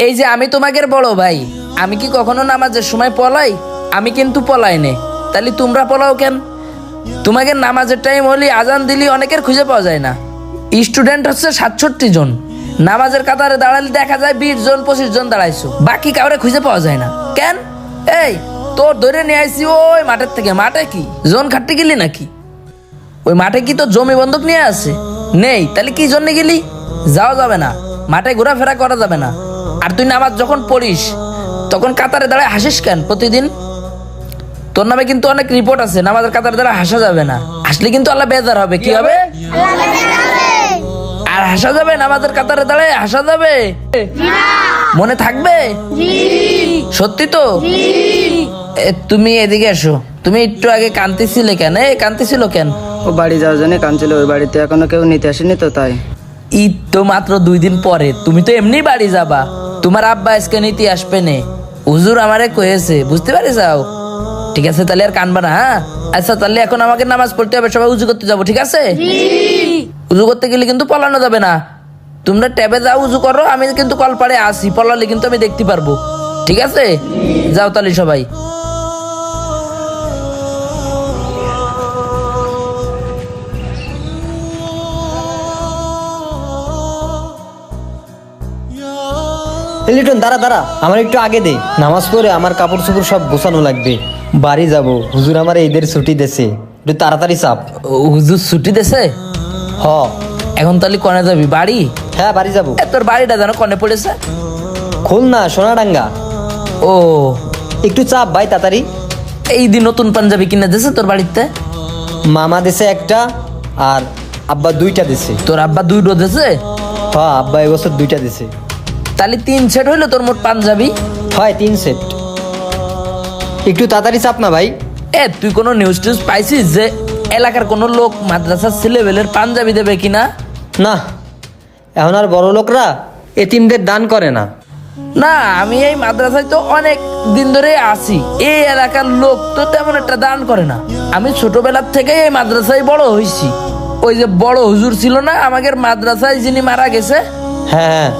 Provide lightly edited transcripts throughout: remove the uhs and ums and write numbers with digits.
এই যে আমি তোমাদের বড় ভাই, আমি কি কখনো নামাজের সময় পলাই? আমি কিন্তু পলাই নে। তাহলে তোমরা পলাও কেন? তোমাদের নামাজের টাইম হলে আজান দিলি অনেকের খুঁজে পাওয়া যায় না। স্টুডেন্ট হচ্ছে 67 জন, নামাজের কাতারে দাঁড়ালে দেখা যায় 20 জন 25 জন দাঁড়াইছো, বাকি কাউরে খুঁজে পাওয়া যায় না কেন? এই তোর ধরে নিয়ে আইসি ওই মাঠের থেকে। মাঠে কি জোন খাটতে গেলি নাকি? ওই মাঠে কি তোর জমি বন্ধক নিয়ে আছে? নেই, তাহলে কি জন্য গেলি? যাওয়া যাবে না, মাঠে ঘোরাফেরা করা যাবে না। আর তুই নামাজ যখন পড়িস তখন কাতারে দাঁড়ায় হাসিস কেন প্রতিদিন? তোর নামে কিন্তু অনেক রিপোর্ট আছে, নামাজের কাতারে দাঁড়ায় হাসা যাবে না। হাসলে কিন্তু আল্লাহ বেজার হবে। কি হবে? আর হাসা যাবে? নামাজের কাতারে দাঁড়ায় হাসা যাবে? মনে থাকবে? সত্যি তো? তুমি এদিকে এসো। তুমি একটু আগে কাঁদতেছিলে কেন? কাঁদতেছিল কেন? ও বাড়ি যাওয়ার জন্য কাঁদছিল, ওই বাড়িতে এখনো কেউ নিতে আসেনি তো তাই। ঈদ তো মাত্র 2 দিন পরে, তুমি তো এমনি বাড়ি যাবা। তোমার আব্বা আজকে নিতে আসবে নে, হুজুর আমারে কয়েছে, বুঝতে পারি যাও। ঠিক আছে, তাহলে আর কানবা না। হ্যাঁ আচ্ছা, তাহলে এখন আমাকে নামাজ পড়তে হবে, সবাই উজু করতে যাবো, ঠিক আছে? উজু করতে গেলে কিন্তু পলানো যাবে না। তোমরা ট্যাবে যাও, উজু করো, আমি কিন্তু কলপাড়ে আসি, পলালে কিন্তু আমি দেখতে পারবো, ঠিক আছে? যাও তাহলে সবাই। লিটন দাঁড়া দাঁড়া, আমার একটু আগে দে। নামাজ পড়ে আমার কাপড় চোপড় সব গোছানো লাগবে, বাড়ি যাব। হুজুর আমার ঈদের ছুটি দেছে, একটু তাড়াতাড়ি চাপ। হুজুর ছুটি দেছে? হ। এখন তাহলে কনে যাবি? বাড়ি? হ্যাঁ বাড়ি যাব। তোর বাড়িটা যেন কনে পড়েছে? খুলনা সোনাডাঙ্গা। ও, একটু চাপ ভাই তাড়াতাড়ি। এই দিন নতুন পাঞ্জাবি কিনে দিয়েছে তোর বাড়িতে? মামা দেছে একটা, আর আব্বা 2টা দিছে। তোর আব্বা 2টো দিয়েছে? হ্যাঁ আব্বা এবছর 2টা দিছে। তাহলে 3 সেট হইলো তোর মোট পাঞ্জাবি? হয় 3 সেট। একটু তাড়াতাড়ি চাপ না ভাই। তুই কোনো নিউজ টিউজ পাইছিস যে এলাকার কোনো লোক মাদ্রাসার ছেলেবেলের পাঞ্জাবি দেবে কিনা? না, এখন আর বড় লোকরা এতিমদের দান করে না। না, আমি এই মাদ্রাসায় তো অনেক দিন ধরে আছি, এই এলাকার লোক তো তেমন একটা দান করে না। আমি ছোটবেলার থেকে এই মাদ্রাসায় বড় হয়েছি। ওই যে বড় হুজুর ছিল না আমাদের মাদ্রাসায়, যিনি মারা গেছে, হ্যাঁ হ্যাঁ,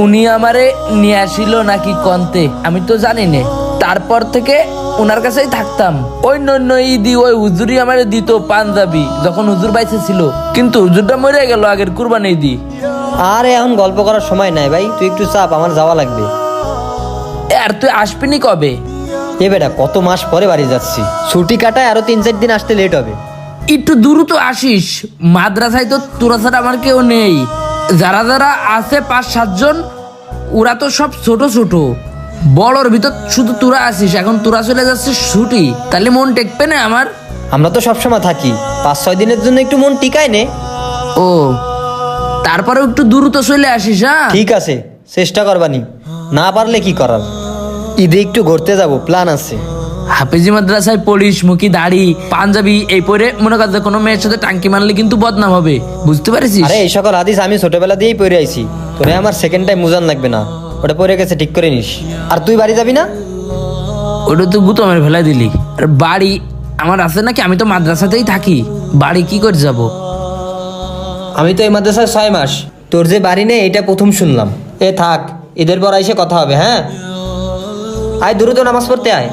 উনি আমারে নিয়ে আসিল নাকি কন্তে, আমি তো জানি না। তারপর থেকে ওনার কাছেই থাকতাম। ওই নন্য ঈদি ওই হুজুরই আমারে দিত পাঞ্জাবি, যখন হুজুর বাইসে ছিল। কিন্তু হুজুরটা মরে গেল আগের কুরবানি ঈদি। আর এখন গল্প করার সময় নাই ভাই, তুই একটু চাপ, আমার যাওয়া লাগবে। আর তুই আসবিনি কবে? এ বেটা কত মাস পরে বাড়ি যাচ্ছি, ছুটি কাটায় আরো 3-4 দিন আসতে লেট হবে। একটু দ্রুত আসিস, মাদ্রাসায় তো তোরা ছাড়া আমার কেউ নেই। যারা যারা আছে 5-7 জন, ওরা তো সব ছোট ছোট। বড়র ভিতর শুধু তোরা আসিস, এখন তোরা চলে যাচ্ছিস ছুটি, তাহলে মন টেকবে না আমার? আমরা তো সবসময় থাকি, 5-6 দিনের জন্য একটু মন টিকায় নে। ও, তারপরে একটু দ্রুত চলে আসিস। হ্যাঁ ঠিক আছে, চেষ্টা করবানি, না পারলে কি করার। ঈদে একটু ঘুরতে যাব, প্ল্যান আছে। হাফেজি মাদ্রাসায় পড়িস, মুখি দাড়ি পাঞ্জাবি এই পরে মনে কর যে কোনো মেয়ের সাথে টাঙ্কি মারলে কিন্তু বদনাম হবে, বুঝতে পারিস? আরে এই সকল হাদিস আমি ছোটবেলা দিয়েই পড়ে আইছি, তোরে আমার সেকেন্ড টাইম মুজান লাগবে না, ওটা পড়ে গেছে, ঠিক করে নিস। আর তুই বাড়ি যাবি না? ওটা তো গুতমের ফেলাই দিলি। আর বাড়ি আমার আছে নাকি? আমি তো মাদ্রাসাতেই থাকি, বাড়ি কি করে যাব? আমি তো এই মাদ্রাসায় 6 মাস, তোর যে বাড়ি নেই এটা প্রথম শুনলাম। এ থাক, ঈদের পর এসে কথা হবে। হ্যাঁ আয়, দ্রুত নামাজ পড়তে আয়।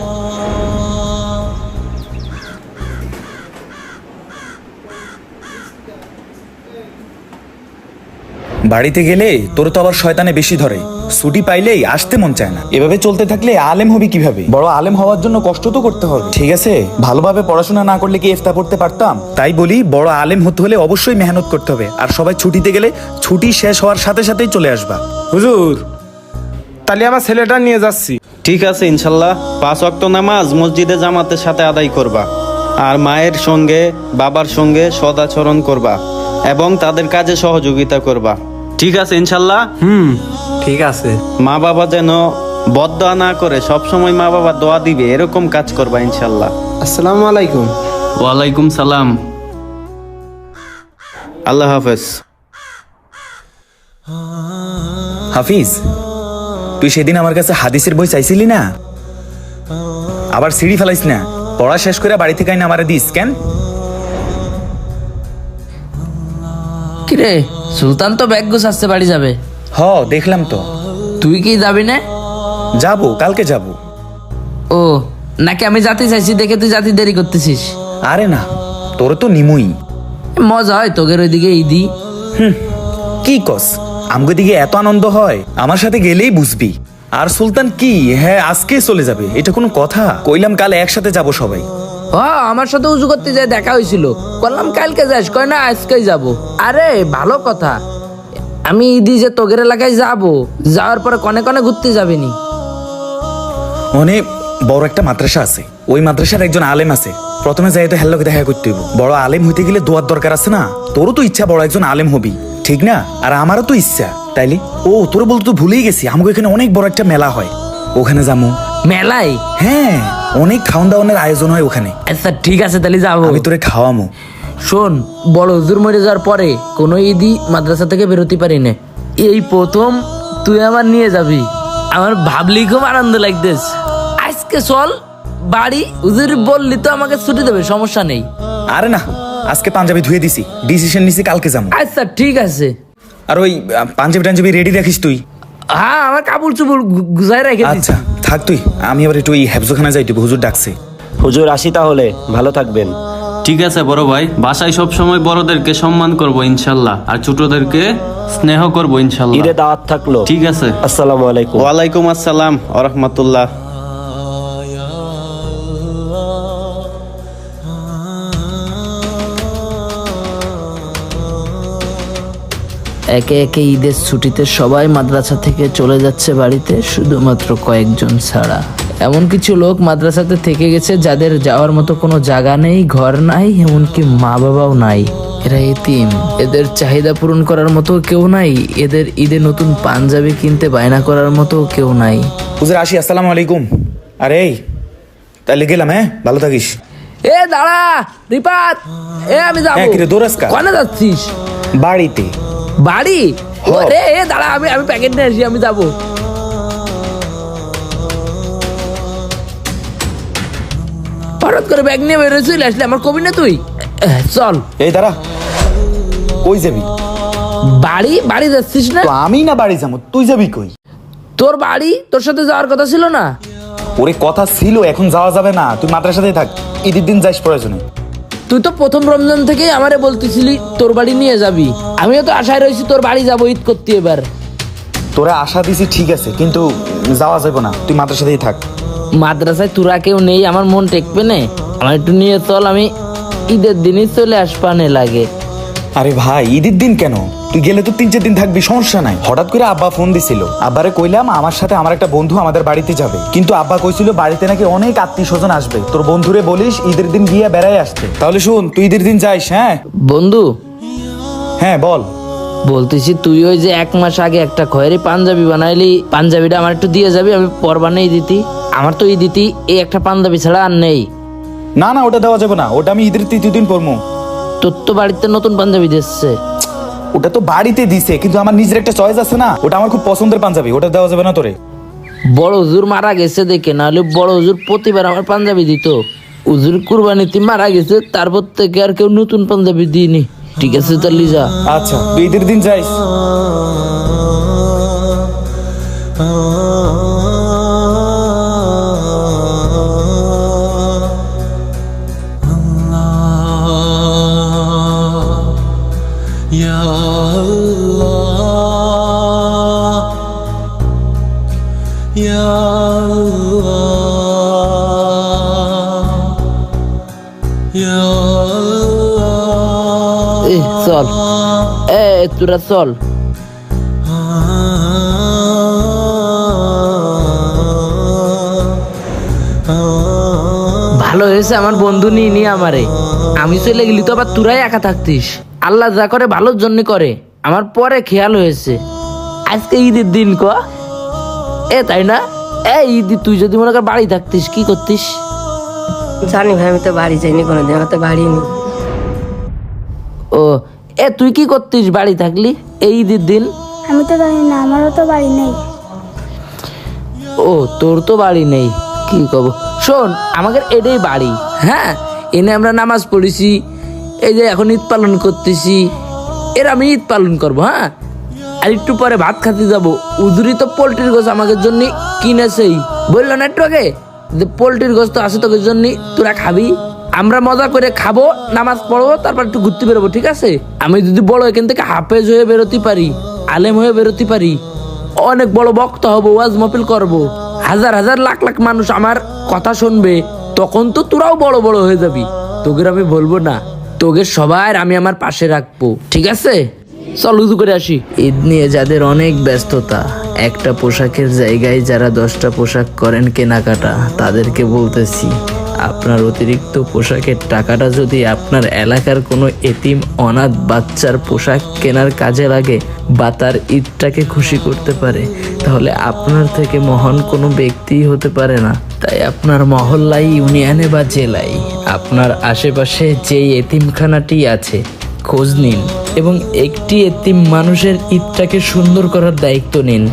বাড়িতে গেলে তোর তো আবার শয়তানে বেশি ধরে, ছুটি পাইলেই আসতে মন চায় না। এভাবে চলতে থাকলে আলেম হবি কিভাবে? বড় আলেম হওয়ার জন্য কষ্ট তো করতে হবে, ঠিক আছে? ভালোভাবে পড়াশোনা না করলে কি ইফতা পড়তে পারতাম? তাই বলি, বড় আলেম হতে হলে অবশ্যই মেহনত করতে হবে। আর সবাই ছুটিতে গেলে ছুটি শেষ হওয়ার সাথে সাথেই চলে আসবা। হুজুর, তাহলে আমার ছেলেটা নিয়ে যাচ্ছি। ঠিক আছে, ইনশাল্লাহ 5 ওয়াক্ত নামাজ মসজিদে জামাতের সাথে আদায় করবা। আর মায়ের সঙ্গে বাবার সঙ্গে সদাচরণ করবা এবং তাদের কাজে সহযোগিতা করবা। ঠিক আছে ইনশাল্লাহ? ঠিক আছে। মা বাবা যেন বদদোয়া না করে, সবসময় মা বাবা দোয়া দিবে এরকম কাজ করবা ইনশাল্লাহ। আসসালামু আলাইকুম। ওয়ালাইকুম সালাম। আল্লাহ হাফেজ। হাফিজ, তুই সেদিন আমার কাছে হাদিসের বই চাইছিলি না? আবার সিঁড়ি ফেলাইস না, পড়া শেষ করে বাড়ি থেকে আইনা আমারে দিস কেন? কিরে, সুলতান তো ব্যাগ গুছাচ্ছে, বাড়ি যাবে। হ দেখলাম তো। তুই কি যাবি না? যাবো, কালকে যাব। ও নাকি আমি জাতি চাইছি দেখে তুই জাতি দেরি করতেছিস? আরে না, তোরে তো নিমুই। মজা হয় তোদের ওইদিকে ঈদি। কি কস, আমগো দিকে এত আনন্দ হয়, আমার সাথে গেলেই বুঝবি। আর সুলতান কি, হ্যাঁ আজকে চলে যাবে, এটা কোনো কথা? কইলাম কাল একসাথে যাব সবাই। আমার সাথে উজু করতে যায় দেখা হয়েছিল, বললাম কালকে যাস, কয় না আজকেই যাব। আরে ভালো কথা, আমি ঈদি যে তোগের এলাকায় যাব, যাওয়ার পরে কনে কনে ঘুরতে যাবিনি? অনেক বড় একটা মাদ্রাসা আছে, ওই মাদ্রাসার একজন আলেম আছে। প্রথমে যাই তো হেল্লোকে দেখা করতে হইব। বড় আলেম হইতে গেলে দোয়ার দরকার আছে না? তোরও তো ইচ্ছা বড় একজন আলেম হবি, ঠিক না? আর আমারও তো ইচ্ছা, তাইলে ও তোর বলতে তো ভুলেই গেছি, আমাকে এখানে অনেক বড় একটা মেলা হয়, ওখানে যাবো। মেলায়? হ্যাঁ, অনেক খাওয়ান দাওয়ানের আয়োজন হয় ওখানে। আচ্ছা ঠিক আছে, তাহলে যাবো। আমি তোরে খাওয়ামো। শোন, বড় হুজুর মরে যাওয়ার পরে কোনো ঈদই মাদ্রাসা থেকে বেরোতে পারি না, এই প্রথম তুই আমার নিয়ে যাবি। আমার ভাবলি খুব আনন্দ লাগতেছে। আজকে চল বাড়ি, হুজুর বললি তো আমাকে ছুটি দেবে, সমস্যা নেই। আরে না, আজকে পাঞ্জাবি ধুয়ে দিছি, ডিসিশন নিছি কালকে যাবো। আচ্ছা ঠিক আছে। আর ওই পাঞ্জাবি টাঞ্জাবি রেডি রাখিস তুই। হ্যাঁ, আমার কাপড় চুপড় গুজাই রেখে দিচ্ছি। আচ্ছা থাক তুই, আমি আবার একটু ওই হেফজোখানা যাইতে, হুজুর ডাকছে। হুজুর আসি তাহলে, ভালো থাকবেন। ঠিক আছে বড় ভাই, বাসায় সব সময় বড়দেরকে সম্মান করব ইনশাল্লাহ, আর ছোটদেরকে স্নেহ করব ইনশাল্লাহ। ঈদে দাওয়াত থাকলো। ঠিক আছে। আসসালামু আলাইকুম। ওয়ালাইকুম আসসালাম ওয়া রাহমাতুল্লাহ। একে একে ঈদের ছুটিতে সবাই মাদ্রাসা থেকে চলে যাচ্ছে বাড়িতে, শুধুমাত্র কয়েকজন ছাড়া। এমন কিছু লোক মাদ্রাসাতে থেকে গেছে যাদের যাওয়ার মতো কোনো জায়গা নেই, ঘর নাই, এমনকি মা বাবাও নাই। এরা এতিম, এদের চাহিদা পূরণ করার মতো কেউ নাই, এদের ঈদে নতুন পাঞ্জাবি কিনতে বায়না করার মতো কেউ নাই। হুজুর আসি, আসসালামু আলাইকুম। আরে তাহলে গেলাম, হ্যাঁ ভালো থাকিস। এ দাঁড়া রিপাত, আমি যাবো। হ্যাঁ, কিরে দৌড়াস কা? কোনে যাচ্ছিস? বাড়িতে। বাড়ি? দাঁড়া, আমি প্যাকেট নিয়ে আসি, আমি যাবো। হঠাৎ করে ব্যাগ নিয়ে বেরোয় চলে আসলে, আমার কবি না তুই? চল। এই দাঁড়া, কই যাবি? বাড়ি যাচ্ছিস না? তো আমি না বাড়ি যাবো, তুই যাবি কই? তোর বাড়ি, তোর সাথে যাওয়ার কথা ছিল না? ওরে কথা ছিল, এখন যাওয়া যাবে না, তুই মাদ্রাসাতেই থাক, ঈদের দিন যাইস প্রয়োজনে। তুই তো প্রথম রমজান থেকেই আমারে বলতেছিলি তোর বাড়ি নিয়ে যাবি, আমিও তো আশায় রয়েছি তোর বাড়ি যাবো ঈদ করতে। এবার তোরা আশা দিছি ঠিক আছে, কিন্তু যাওয়া যাবে না, তুই মাদ্রাসাতেই থাক। মাদ্রাসায় তোরা কেউ নেই, আমার মন টেকবে না, আমার একটু নিয়ে চল, আমি ঈদের দিনই চলে আসবানে লাগে। আরে ভাই, ঈদের দিন কেন? তুই গেলে তো 3-4 দিন থাকবি, সমস্যা নাই। হঠাৎ করে আব্বা ফোন দিছিল, আব্বারে কইলাম আমার সাথে আমার একটা বন্ধু আমাদের বাড়িতে যাবে, কিন্তু আব্বা কইছিল বাড়িতে নাকি অনেক আত্মীয় স্বজন আসবে, তোর বন্ধুরে বলিস ঈদের দিন গিয়ে বেড়াই আসতে। তাহলে শুন, তুই ঈদের দিন যাইস। হ্যাঁ বন্ধু, হ্যাঁ বল। বলতেছি তুই ওই যে 1 মাস আগে একটা খয়েরি পাঞ্জাবি বানাইলি, পাঞ্জাবিটা আমার একটু দিয়ে যাবি, আমি পর বানাই দিতি। আমার তো এই দিতি এই একটা পাঞ্জাবি ছাড়া আর নেই। না না, ওটা দেওয়া যাবে না, ওটা আমি ঈদের 3য় দিন পরমু। তোর তো বাড়িতে নতুন পাঞ্জাবি দিচ্ছে। ওটা তো বাড়িতে দিছে, কিন্তু আমার নিজের একটা চয়েস আছে না, ওটা আমার খুব পছন্দের পাঞ্জাবি, ওটা দেওয়া যাবে না তোরে। বড় হুজুর মারা গেছে দেখে, নাহলে বড় হুজুর প্রতিবার আমার পাঞ্জাবি দিত। হুজুর কুরবানিতে মারা গেছে, তারপর থেকে আর কেউ নতুন পাঞ্জাবি দিইনি। ঠিক আছে তাহলে যা। আচ্ছা, তুই ঈদের দিন যাইস। চল, তোরা চল। ভালো হয়েছে আমার বন্ধু নিয়ে আমারে, আমি চলে গেলি তো আবার তোরাই একা থাকতিস। আল্লাহ যা করে ভালোর জন্য করে, আমার পরে খেয়াল হয়েছে আজকে ঈদের দিন ক তাই না? ঈদ তুই যদি মনে কর বাড়ি থাকতিস কি করতিস? জানি ভাই, আমি তো বাড়ি যাইনি কোনোদিন, আমার তো বাড়ি নেই। ও তুই কি করতিস বাড়ি থাকলি এই ঈদের দিন? আমি তো জানি না, আমারও তো বাড়ি নেই। ও তোর তো বাড়ি নেই, কি কব। শোন, আমাদের এটাই বাড়ি। হ্যাঁ, এনে আমরা নামাজ পড়েছি, এই যে এখন ঈদ পালন করতেছি, আমি ঈদ পালন করবো। হ্যাঁ, আর একটু পরে ভাত খাতে যাব। উজুরি তো পোল্ট্রির গোছ আমাদের জন্য কিনেছেই, বললো না একটু আগে যে পোল্ট্রির গোছ তো আছে তোদের জন্য, তোরা খাবি। আমরা মজা করে খাবো, নামাজ পড়বো, তারপর একটু ঘুরতে বেরোবো, ঠিক আছে? আমি যদি বড় এখান থেকে হাফেজ হয়ে বেরোতে পারি, আলেম হয়ে বেরোতে পারি, অনেক বড় বক্তা হবো, ওয়াজ মাহফিল করবো, হাজার হাজার লাখ লাখ মানুষ আমার কথা শুনবে, তখন তো তোরাও বড় বড় হয়ে যাবি। তোদের আমি বলবো না, তোদের সবার আমি আমার পাশে রাখবো, ঠিক আছে? চল উজু করে আসি। ঈদ নিয়ে যাদের অনেক ব্যস্ততা, একটা পোশাকের জায়গায় যারা 10টা পোশাক করেন কেনাকাটা, তাদেরকে বলতেছি আপনার অতিরিক্ত পোশাকের টাকাটা যদি আপনার এলাকার কোনো এতিম অনাথ বাচ্চার পোশাক কেনার কাজে লাগে বা তার ঈদটাকে খুশি করতে পারে, তাহলে আপনার থেকে মহান কোনো ব্যক্তিই হতে পারে না। তাই আপনার মহল্লায়, ইউনিয়নে বা জেলায় আপনার আশেপাশে যেই এতিমখানাটি আছে খোঁজ নিন এবং একটি এতিম মানুষের ঈদটাকে সুন্দর করার দায়িত্ব নিন।